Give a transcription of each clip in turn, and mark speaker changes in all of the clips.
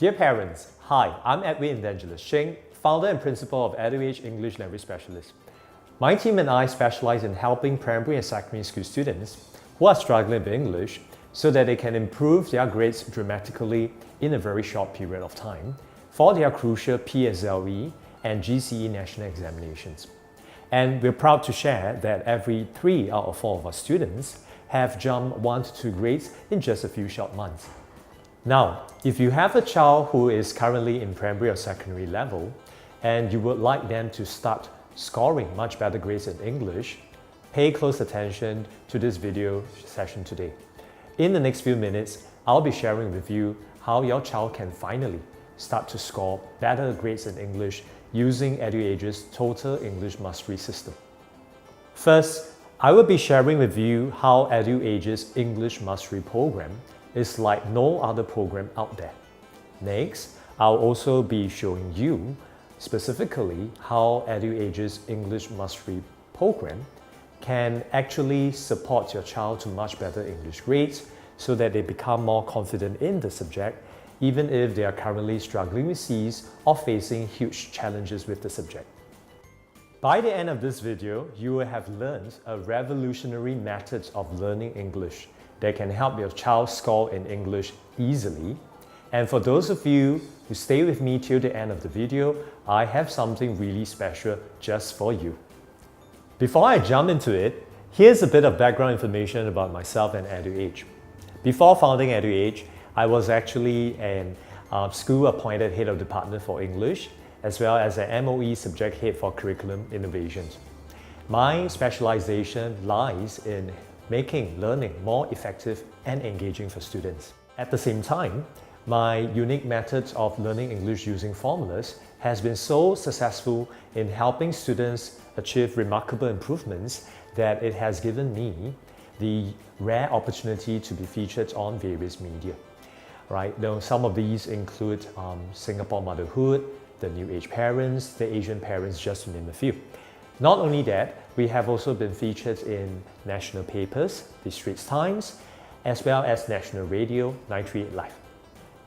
Speaker 1: Dear parents, hi, I'm EduEdge's Sheng, founder and principal of EduEdge's English Language Specialist. My team and I specialize in helping primary and secondary school students who are struggling with English so that they can improve their grades dramatically in a very short period of time for their crucial PSLE and GCE national examinations. And we're proud to share that every 3 out of 4 of our students have jumped 1 to 2 grades in just a few short months. Now, if you have a child who is currently in primary or secondary level and you would like them to start scoring much better grades in English, pay close attention to this video session today. In the next few minutes, I'll be sharing with you how your child can finally start to score better grades in English using EduEdge's Total English Mastery System. First, I will be sharing with you how EduEdge's English Mastery Program is like no other program out there. Next, I'll also be showing you specifically how EduEdge's English Mastery Program can actually support your child to much better English grades so that they become more confident in the subject, even if they are currently struggling with C's or facing huge challenges with the subject. By the end of this video, you will have learned a revolutionary method of learning English that can help your child score in English easily. And for those of you who stay with me till the end of the video, I have something really special just for you. Before I jump into it, here's a bit of background information about myself and EduEdge. Before founding EduEdge, I was actually a school-appointed head of department for English, as well as an MOE subject head for curriculum innovations. My specialization lies in making learning more effective and engaging for students. At the same time, my unique methods of learning English using formulas has been so successful in helping students achieve remarkable improvements that it has given me the rare opportunity to be featured on various media. Right? Now, some of these include Singapore Motherhood, the New Age Parents, the Asian Parents, just to name a few. Not only that, we have also been featured in national papers, the Straits Times, as well as national radio, 938 Live.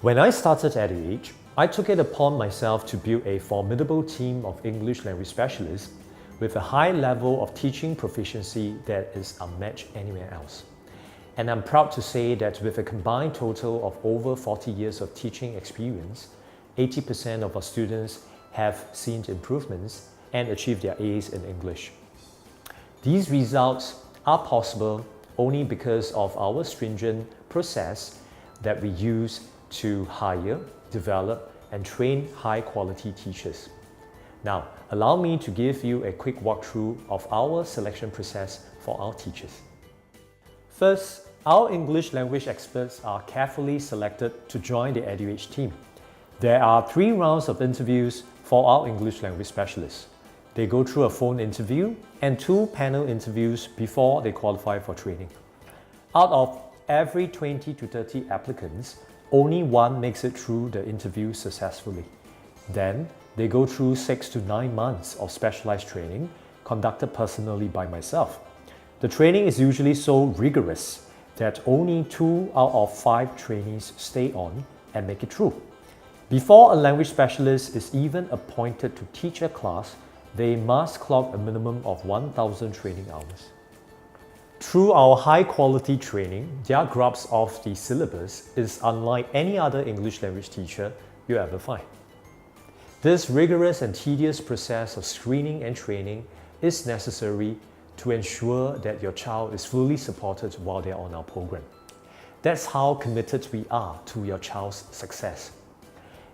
Speaker 1: When I started EduEdge, I took it upon myself to build a formidable team of English language specialists with a high level of teaching proficiency that is unmatched anywhere else. And I'm proud to say that with a combined total of over 40 years of teaching experience, 80% of our students have seen improvements and achieved their A's in English. These results are possible only because of our stringent process that we use to hire, develop, and train high-quality teachers. Now, allow me to give you a quick walkthrough of our selection process for our teachers. First, our English language experts are carefully selected to join the EduEdge team. There are 3 rounds of interviews for our English language specialists. They go through a phone interview and 2 panel interviews before they qualify for training. Out of every 20 to 30 applicants, only 1 makes it through the interview successfully. Then, they go through 6 to 9 months of specialized training conducted personally by myself. The training is usually so rigorous that only 2 out of 5 trainees stay on and make it through. Before a language specialist is even appointed to teach a class, they must clock a minimum of 1,000 training hours. Through our high-quality training, their grasp of the syllabus is unlike any other English language teacher you ever find. This rigorous and tedious process of screening and training is necessary to ensure that your child is fully supported while they're on our program. That's how committed we are to your child's success.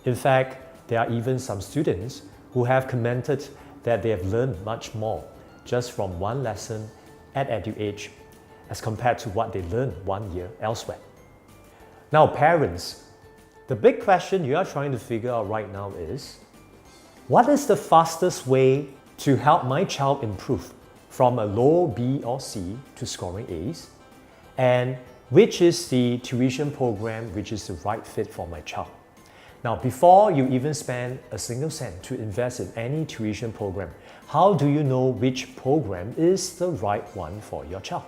Speaker 1: In fact, there are even some students who have commented that they have learned much more just from 1 lesson at EduEdge as compared to what they learned 1 year elsewhere. Now, parents, the big question you are trying to figure out right now is, what is the fastest way to help my child improve from a low B or C to scoring A's? And which is the tuition program which is the right fit for my child? Now, before you even spend a single cent to invest in any tuition program, how do you know which program is the right one for your child?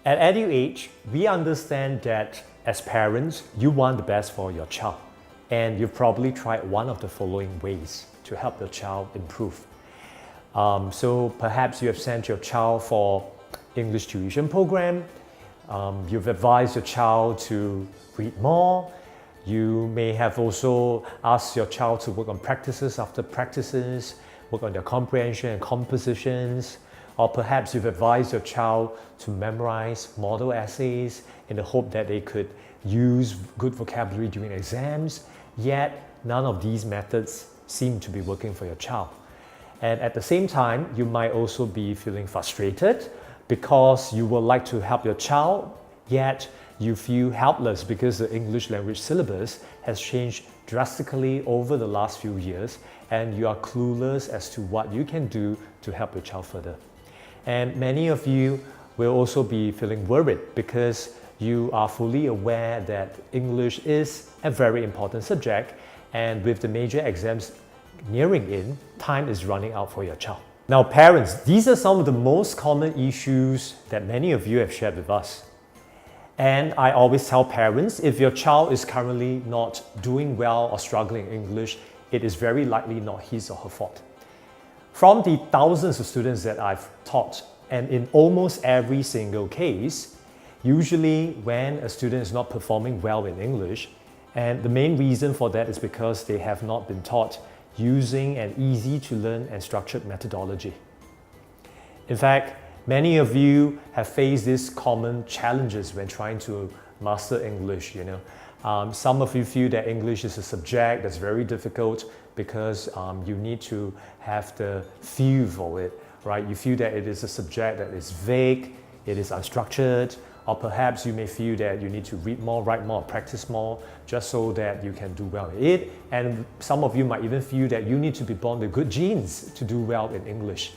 Speaker 1: At EduEdge, we understand that as parents, you want the best for your child. and you've probably tried one of the following ways to help your child improve. So perhaps you have sent your child for English tuition program, you've advised your child to read more, you may have also asked your child to work on practices after practices, work on their comprehension and compositions, or perhaps you've advised your child to memorize model essays in the hope that they could use good vocabulary during exams, yet none of these methods seem to be working for your child. And at the same time, you might also be feeling frustrated because you would like to help your child, yet you feel helpless because the English language syllabus has changed drastically over the last few years and you are clueless as to what you can do to help your child further. And many of you will also be feeling worried because you are fully aware that English is a very important subject, and with the major exams nearing in, time is running out for your child. Now parents, these are some of the most common issues that many of you have shared with us. And I always tell parents, if your child is currently not doing well or struggling in English, it is very likely not his or her fault. From the thousands of students that I've taught, and in almost every single case, usually when a student is not performing well in English, and the main reason for that is because they have not been taught using an easy to learn and structured methodology. In fact, many of you have faced these common challenges when trying to master English, Some of you feel that English is a subject that's very difficult because you need to have the feel for it, right? You feel that it is a subject that is vague, it is unstructured, or perhaps you may feel that you need to read more, write more, practice more, just so that you can do well in it. And some of you might even feel that you need to be born with good genes to do well in English.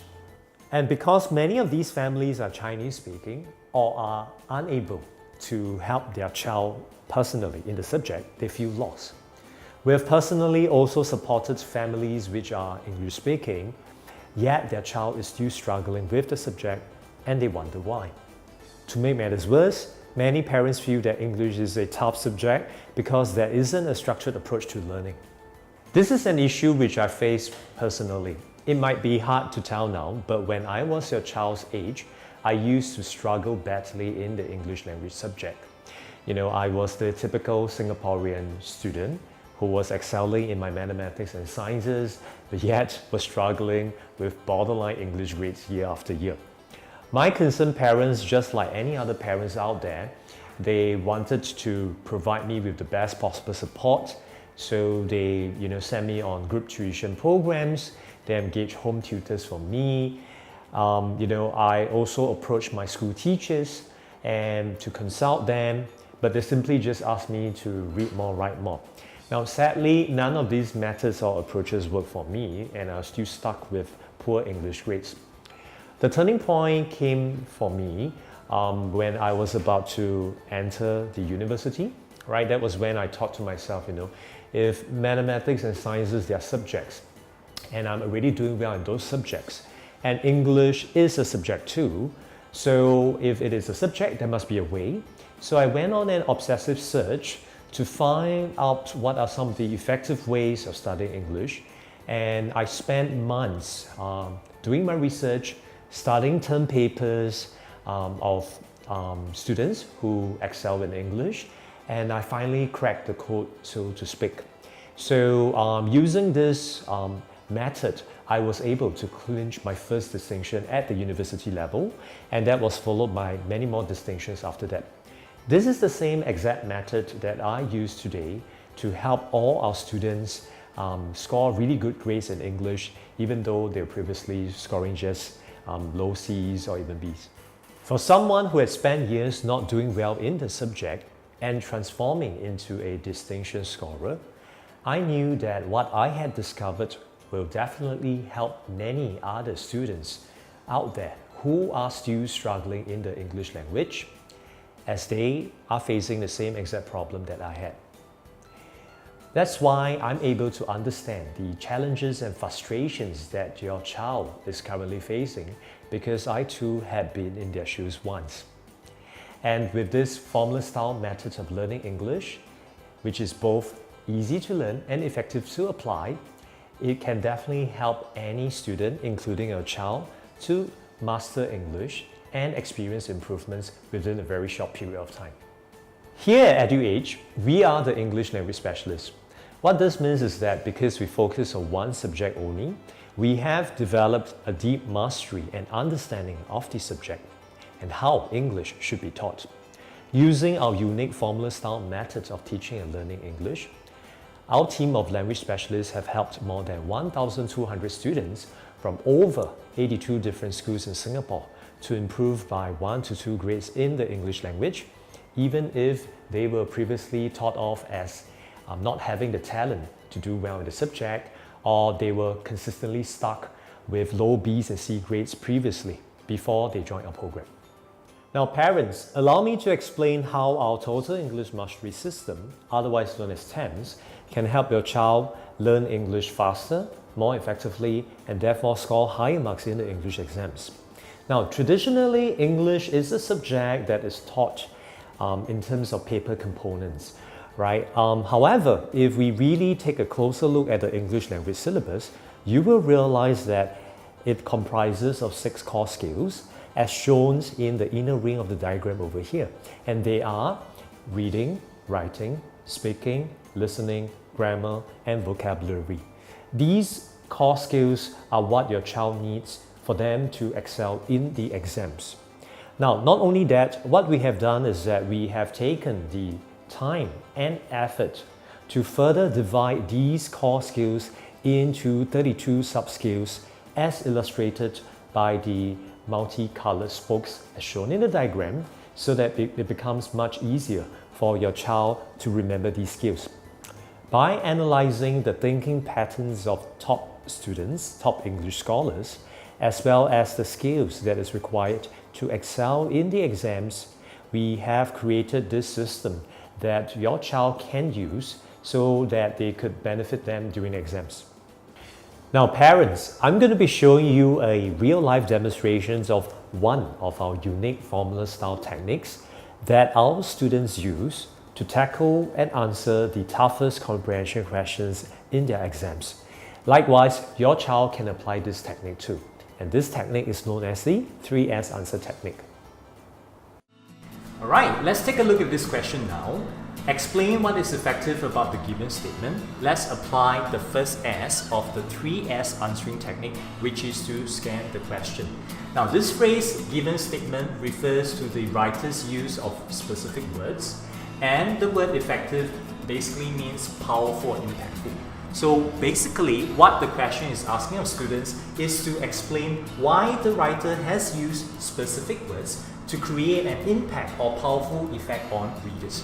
Speaker 1: And because many of these families are Chinese speaking or are unable to help their child personally in the subject, they feel lost. We have personally also supported families which are English speaking, yet their child is still struggling with the subject and they wonder why. To make matters worse, many parents feel that English is a tough subject because there isn't a structured approach to learning. This is an issue which I face personally. It might be hard to tell now, but when I was your child's age, I used to struggle badly in the English language subject. I was the typical Singaporean student who was excelling in my mathematics and sciences, but yet was struggling with borderline English grades year after year. My concerned parents, just like any other parents out there, they wanted to provide me with the best possible support. So they, sent me on group tuition programs. They engaged home tutors for me. I also approached my school teachers and to consult them, but they simply just asked me to read more, write more. Now, sadly, none of these methods or approaches work for me, and I was still stuck with poor English grades. The turning point came for me when I was about to enter the university, right? That was when I thought to myself, if mathematics and sciences, they are subjects, and I'm already doing well in those subjects, and English is a subject too, so if it is a subject, there must be a way. So I went on an obsessive search to find out what are some of the effective ways of studying English, and I spent months doing my research, studying term papers of students who excel in English, and I finally cracked the code, so to speak. So using this method, I was able to clinch my first distinction at the university level, and that was followed by many more distinctions after that. This is the same exact method that I use today to help all our students score really good grades in English, even though they were previously scoring just low C's or even B's. For someone who had spent years not doing well in the subject and transforming into a distinction scorer, I knew that what I had discovered will definitely help many other students out there who are still struggling in the English language, as they are facing the same exact problem that I had. That's why I'm able to understand the challenges and frustrations that your child is currently facing, because I too have been in their shoes once. And with this formula style method of learning English, which is both easy to learn and effective to apply, it can definitely help any student, including your child, to master English and experience improvements within a very short period of time. Here at EduEdge, we are the English language specialists. What this means is that because we focus on one subject only, we have developed a deep mastery and understanding of the subject and how English should be taught. Using our unique formula-style methods of teaching and learning English, our team of language specialists have helped more than 1,200 students from over 82 different schools in Singapore to improve by 1 to 2 grades in the English language, even if they were previously thought of as not having the talent to do well in the subject, or they were consistently stuck with low B's and C grades previously before they joined our program. Now parents, allow me to explain how our Total English Mastery System, otherwise known as TEMS, can help your child learn English faster, more effectively, and therefore score higher marks in the English exams. Now traditionally, English is a subject that is taught in terms of paper components, right? However, if we really take a closer look at the English language syllabus, you will realize that it comprises of 6 core skills as shown in the inner ring of the diagram over here. And they are reading, writing, speaking, listening, grammar, and vocabulary. These core skills are what your child needs for them to excel in the exams. Now, not only that, what we have done is that we have taken the time and effort to further divide these core skills into 32 sub-skills as illustrated by the multicolored spokes as shown in the diagram, so that it becomes much easier for your child to remember these skills. By analyzing the thinking patterns of top students, top English scholars, as well as the skills that is required to excel in the exams, we have created this system that your child can use so that they could benefit them during exams. Now parents, I'm going to be showing you a real-life demonstrations of one of our unique formula-style techniques that our students use to tackle and answer the toughest comprehension questions in their exams. Likewise, your child can apply this technique too. And this technique is known as the 3S answer technique. Alright, let's take a look at this question now. Explain what is effective about the given statement. Let's apply the first S of the 3S answering technique, which is to scan the question. Now this phrase, given statement, refers to the writer's use of specific words, and the word effective basically means powerful or impactful. So basically, what the question is asking of students is to explain why the writer has used specific words to create an impact or powerful effect on readers.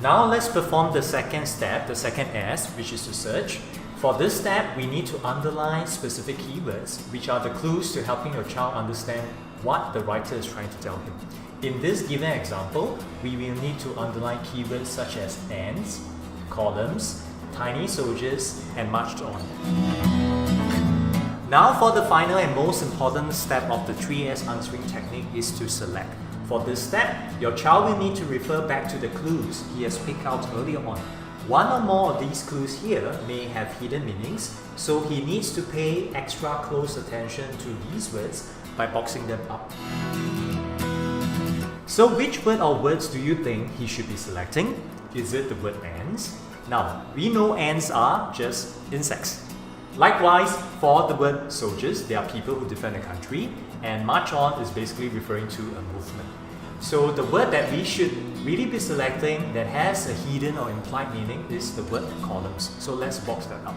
Speaker 1: Now let's perform the second step, the second S, which is to search. For this step, we need to underline specific keywords, which are the clues to helping your child understand what the writer is trying to tell him. In this given example, we will need to underline keywords such as ants, columns, tiny soldiers, and much on. Now for the final and most important step of the 3S answering technique is to select. For this step, your child will need to refer back to the clues he has picked out earlier on. One or more of these clues here may have hidden meanings, so he needs to pay extra close attention to these words by boxing them up. So which word or words do you think he should be selecting? Is it the word ants? Now, we know ants are just insects. Likewise, for the word soldiers, they are people who defend a country, and march on is basically referring to a movement. So the word that we should really be selecting that has a hidden or implied meaning is the word columns. So let's box that up.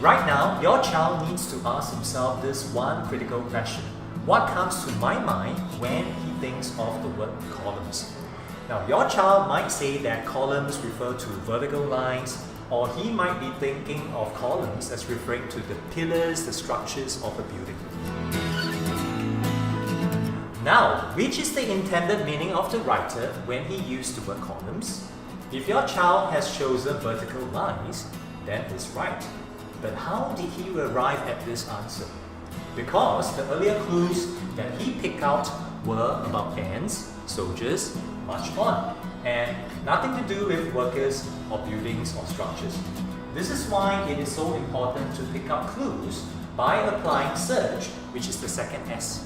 Speaker 1: Right now, your child needs to ask himself this one critical question. What comes to my mind when he thinks of the word columns? Now, your child might say that columns refer to vertical lines, or he might be thinking of columns as referring to the pillars, the structures of a building. Now, which is the intended meaning of the writer when he used the word columns? If your child has chosen vertical lines, then it's right. But how did he arrive at this answer? Because the earlier clues that he picked out were about ants, soldiers, march on, and nothing to do with workers or buildings or structures. This is why it is so important to pick up clues by applying search, which is the second S.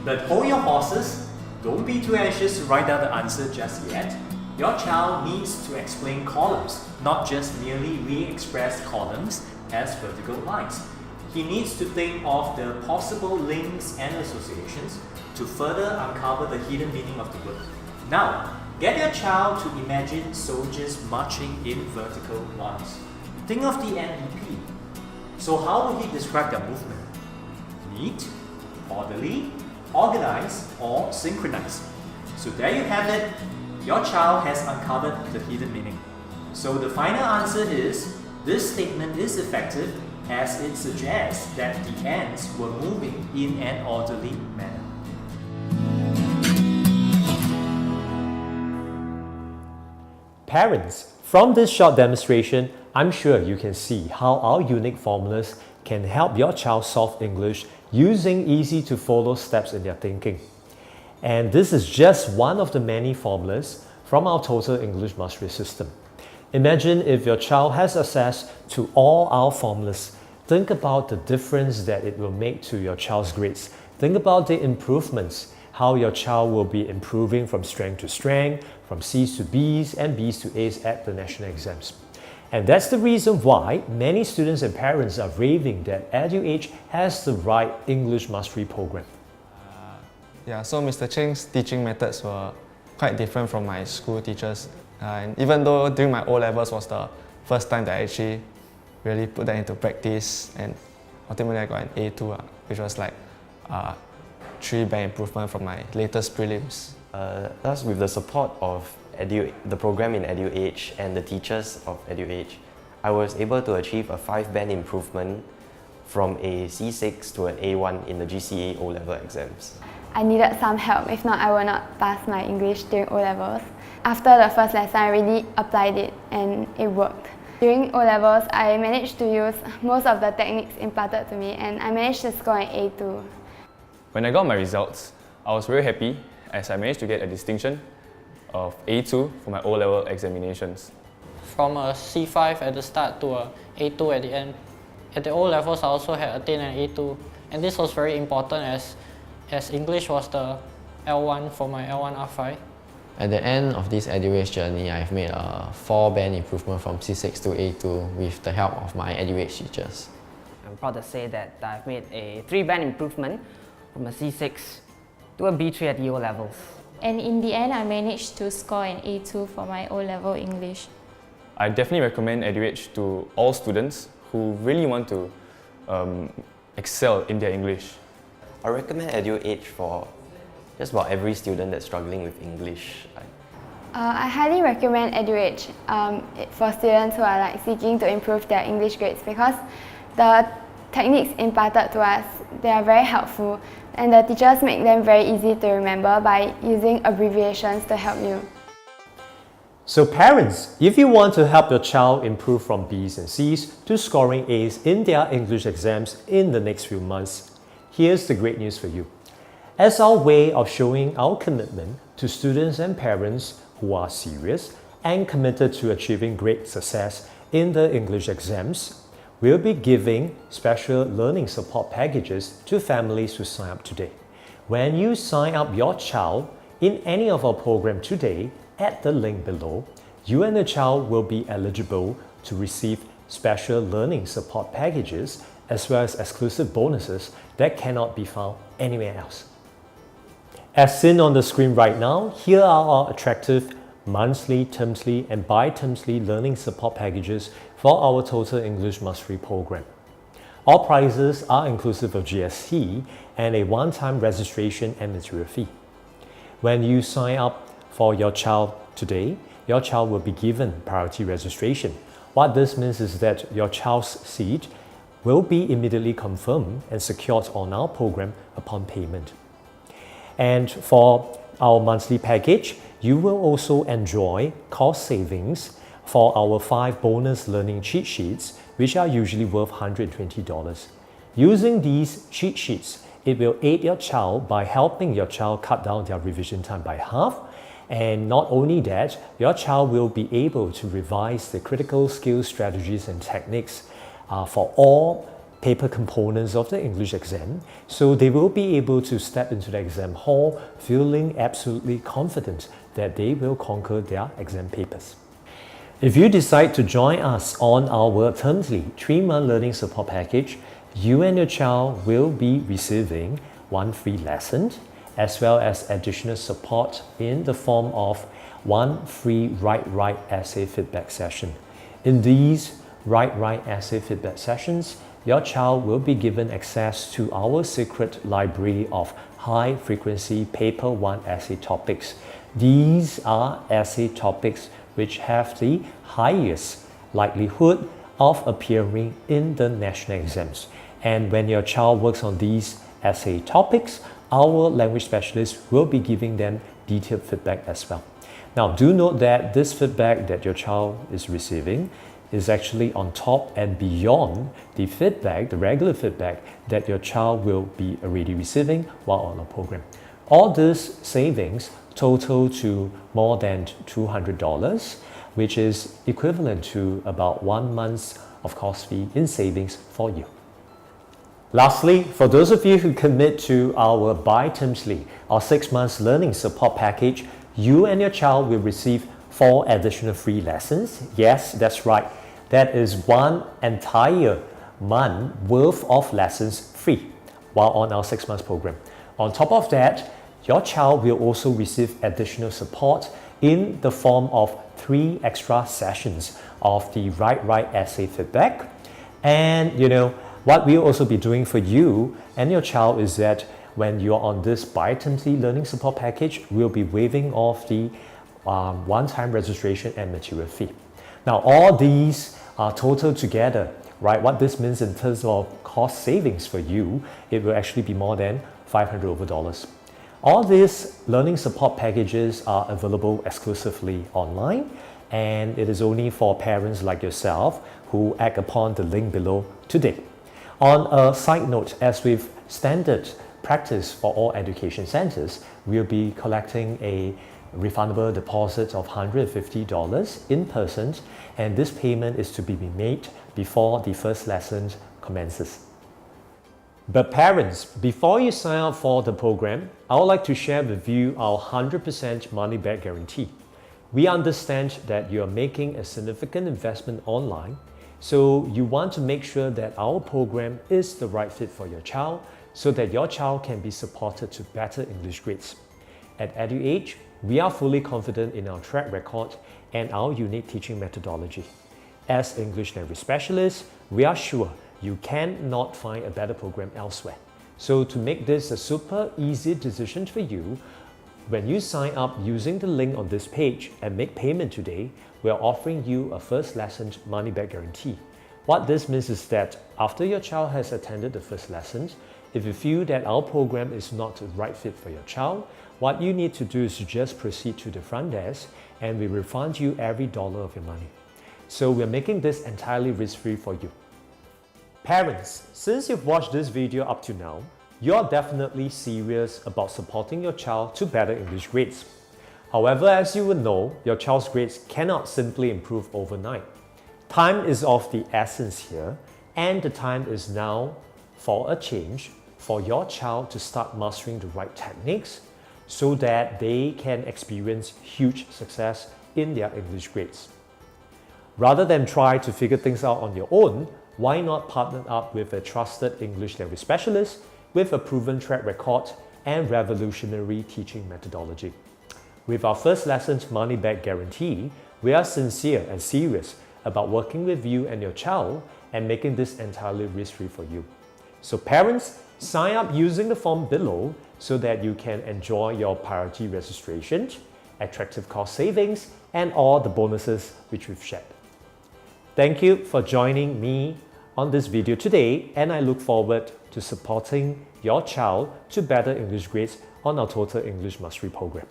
Speaker 1: But hold your horses, don't be too anxious to write down the answer just yet. Your child needs to explain columns, not just merely re-express columns as vertical lines. He needs to think of the possible links and associations to further uncover the hidden meaning of the word. Now, get your child to imagine soldiers marching in vertical lines. Think of the NEP. So how would he describe their movement? Neat, orderly, organized, or synchronized. So there you have it. Your child has uncovered the hidden meaning. So the final answer is, this statement is effective as it suggests that the ants were moving in an orderly manner. Parents, from this short demonstration, I'm sure you can see how our unique formulas can help your child solve English using easy to follow steps in their thinking. And this is just one of the many formulas from our Total English Mastery system. Imagine if your child has access to all our formulas. Think about the difference that it will make to your child's grades. Think about the improvements, how your child will be improving from strength to strength, from C's to B's and B's to A's at the national exams. And that's the reason why many students and parents are raving that EduEdge has the right English mastery program.
Speaker 2: So Mr. Cheng's teaching methods were quite different from my school teachers. And even though during my O-levels was the first time that I actually really put that into practice, and ultimately I got an A2, which was like 3 band improvement from my latest prelims.
Speaker 3: Thus, with the support of the program in EduEdge and the teachers of EduEdge, I was able to achieve a 5 band improvement from a C6 to an A1 in the GCA O-level exams.
Speaker 4: I needed some help, if not I will not pass my English during O-levels. After the first lesson, I really applied it and it worked. During O-levels, I managed to use most of the techniques imparted to me and I managed to score an A2.
Speaker 5: When I got my results, I was very happy as I managed to get a distinction of A2 for my O-level examinations.
Speaker 6: From a C5 at the start to a A2 at the end. At the O-levels, I also had attained an A2, and this was very important as English was the L1 for my L1 R5.
Speaker 7: At the end of this EduEdge journey, I've made a 4 band improvement from C6 to A2 with the help of my EduEdge teachers.
Speaker 8: I'm proud to say that I've made a 3 band improvement from a C6 to a B3 at the O-levels.
Speaker 9: And in the end, I managed to score an A2 for my O-level English.
Speaker 5: I definitely recommend EduEdge to all students who really want to excel in their English.
Speaker 3: I recommend EduEdge for just about every student that's struggling with English.
Speaker 4: I highly recommend EduEdge for students who are seeking to improve their English grades because the techniques imparted to us, they are very helpful and the teachers make them very easy to remember by using abbreviations to help you.
Speaker 1: So parents, if you want to help your child improve from B's and C's to scoring A's in their English exams in the next few months, here's the great news for you. As our way of showing our commitment to students and parents who are serious and committed to achieving great success in the English exams, we'll be giving special learning support packages to families who sign up today. When you sign up your child in any of our programs today, at the link below, you and the child will be eligible to receive special learning support packages as well as exclusive bonuses that cannot be found anywhere else. As seen on the screen right now, here are our attractive monthly, termsly and bi-termsly learning support packages for our Total English Mastery program. All prices are inclusive of GST and a one-time registration and material fee. When you sign up for your child today, your child will be given priority registration. What this means is that your child's seat will be immediately confirmed and secured on our program upon payment. And for our monthly package, you will also enjoy cost savings for our 5 bonus learning cheat sheets, which are usually worth $120. Using these cheat sheets, It will aid your child by helping your child cut down their revision time by half. And not only that, your child will be able to revise the critical skills, strategies and techniques for all paper components of the English exam. So they will be able to step into the exam hall feeling absolutely confident that they will conquer their exam papers. If you decide to join us on our Termly 3-month learning support package, you and your child will be receiving 1 free lesson as well as additional support in the form of 1 free write essay feedback session. In these write essay feedback sessions, your child will be given access to our secret library of high-frequency Paper 1 essay topics. These are essay topics which have the highest likelihood of appearing in the national exams. And when your child works on these essay topics, our language specialists will be giving them detailed feedback as well. Now, do note that this feedback that your child is receiving is actually on top and beyond the feedback, the regular feedback that your child will be already receiving while on our program. All this savings total to more than $200, which is equivalent to about 1 month of course fee in savings for you. Lastly, for those of you who commit to our bi-termly or 6 months learning support package, you and your child will receive 4 additional free lessons. Yes, that's right. That is 1 entire month worth of lessons free while on our 6 months program. On top of that, your child will also receive additional support in the form of 3 extra sessions of the write essay feedback. And what we'll also be doing for you and your child is that when you're on this bi-termly learning support package, we'll be waiving off the one-time registration and material fee. Now, all these are total together, right? What this means in terms of cost savings for you, it will actually be more than $500. All these learning support packages are available exclusively online, and it is only for parents like yourself who act upon the link below today. On a side note, as with standard practice for all education centers, we'll be collecting a refundable deposit of $150 in person, and this payment is to be made before the first lesson commences. But parents, before you sign up for the program, I would like to share with you our 100% money-back guarantee. We understand that you are making a significant investment online, so you want to make sure that our program is the right fit for your child so that your child can be supported to better English grades. At EduEdge, we are fully confident in our track record and our unique teaching methodology. As English language specialists, we are sure you cannot find a better program elsewhere. So to make this a super easy decision for you, when you sign up using the link on this page and make payment today, we are offering you a first lesson money-back guarantee. What this means is that after your child has attended the first lesson, if you feel that our program is not the right fit for your child, what you need to do is to just proceed to the front desk and we refund you every dollar of your money. So we're making this entirely risk-free for you. Parents, since you've watched this video up to now, you're definitely serious about supporting your child to better English grades. However, as you will know, your child's grades cannot simply improve overnight. Time is of the essence here, and the time is now for a change for your child to start mastering the right techniques so that they can experience huge success in their English grades. Rather than try to figure things out on your own, why not partner up with a trusted English language specialist with a proven track record and revolutionary teaching methodology? With our first lessons money-back guarantee, we are sincere and serious about working with you and your child and making this entirely risk-free for you. So parents, sign up using the form below so that you can enjoy your priority registration, attractive cost savings, and all the bonuses which we've shared. Thank you for joining me on this video today, and I look forward to supporting your child to better English grades on our Total English Mastery program.